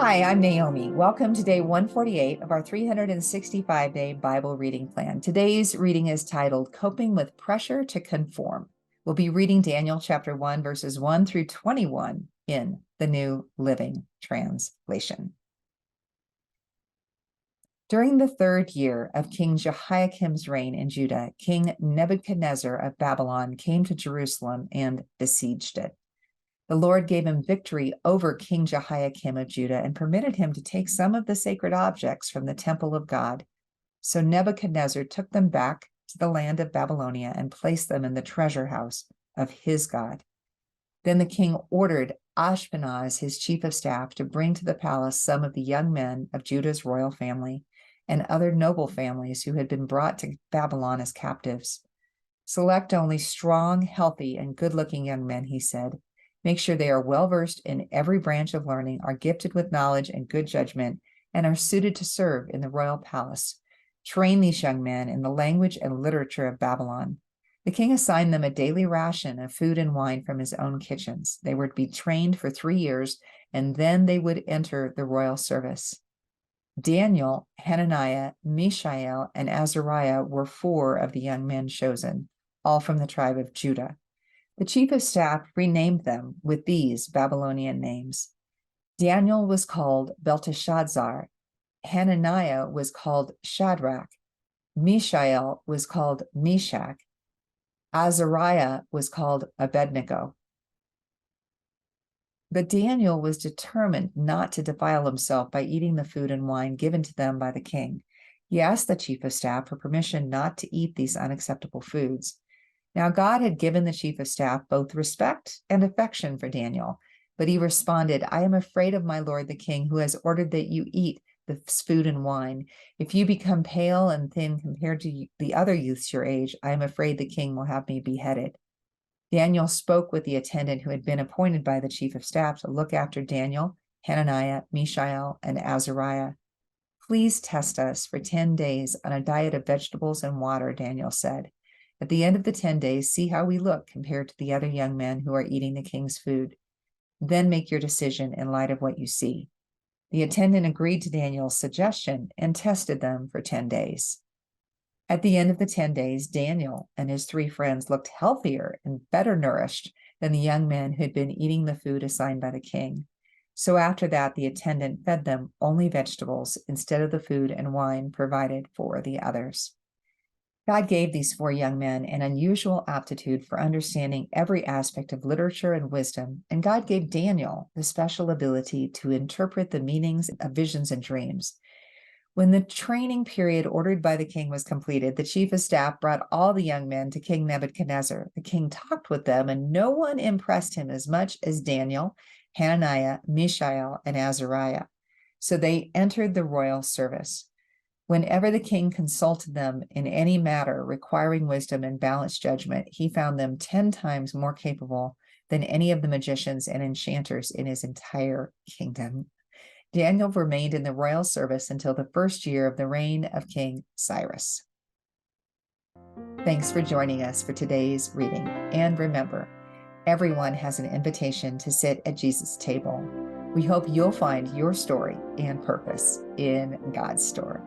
Hi, I'm Naomi. Welcome to day 148 of our 365-day Bible reading plan. Today's reading is titled Coping with Pressure to Conform. We'll be reading Daniel chapter 1, verses 1 through 21 in the New Living Translation. During the third year of King Jehoiakim's reign in Judah, King Nebuchadnezzar of Babylon came to Jerusalem and besieged it. The Lord gave him victory over King Jehoiakim of Judah and permitted him to take some of the sacred objects from the temple of God. So Nebuchadnezzar took them back to the land of Babylonia and placed them in the treasure house of his God. Then the king ordered Ashpenaz, his chief of staff, to bring to the palace some of the young men of Judah's royal family and other noble families who had been brought to Babylon as captives. Select only strong, healthy, and good-looking young men, he said. Make sure they are well-versed in every branch of learning, are gifted with knowledge and good judgment, and are suited to serve in the royal palace. Train these young men in the language and literature of Babylon. The king assigned them a daily ration of food and wine from his own kitchens. They were to be trained for 3 years, and then they would enter the royal service. Daniel, Hananiah, Mishael, and Azariah were 4 of the young men chosen, all from the tribe of Judah. The chief of staff renamed them with these Babylonian names. Daniel was called Belteshazzar. Hananiah was called Shadrach. Mishael was called Meshach. Azariah was called Abednego. But Daniel was determined not to defile himself by eating the food and wine given to them by the king. He asked the chief of staff for permission not to eat these unacceptable foods. Now, God had given the chief of staff both respect and affection for Daniel, but he responded, I am afraid of my lord the king, who has ordered that you eat this food and wine. If you become pale and thin compared to the other youths your age, I am afraid the king will have me beheaded. Daniel spoke with the attendant who had been appointed by the chief of staff to look after Daniel, Hananiah, Mishael, and Azariah. Please test us for 10 days on a diet of vegetables and water, Daniel said. At the end of the 10 days, see how we look compared to the other young men who are eating the king's food. Then make your decision in light of what you see. The attendant agreed to Daniel's suggestion and tested them for 10 days. At the end of the 10 days, Daniel and his 3 friends looked healthier and better nourished than the young men who had been eating the food assigned by the king. So after that, the attendant fed them only vegetables instead of the food and wine provided for the others. God gave these 4 young men an unusual aptitude for understanding every aspect of literature and wisdom, and God gave Daniel the special ability to interpret the meanings of visions and dreams. When the training period ordered by the king was completed, the chief of staff brought all the young men to King Nebuchadnezzar. The king talked with them, and no one impressed him as much as Daniel, Hananiah, Mishael, and Azariah. So they entered the royal service. Whenever the king consulted them in any matter requiring wisdom and balanced judgment, he found them 10 times more capable than any of the magicians and enchanters in his entire kingdom. Daniel remained in the royal service until the first year of the reign of King Cyrus. Thanks for joining us for today's reading. And remember, everyone has an invitation to sit at Jesus' table. We hope you'll find your story and purpose in God's story.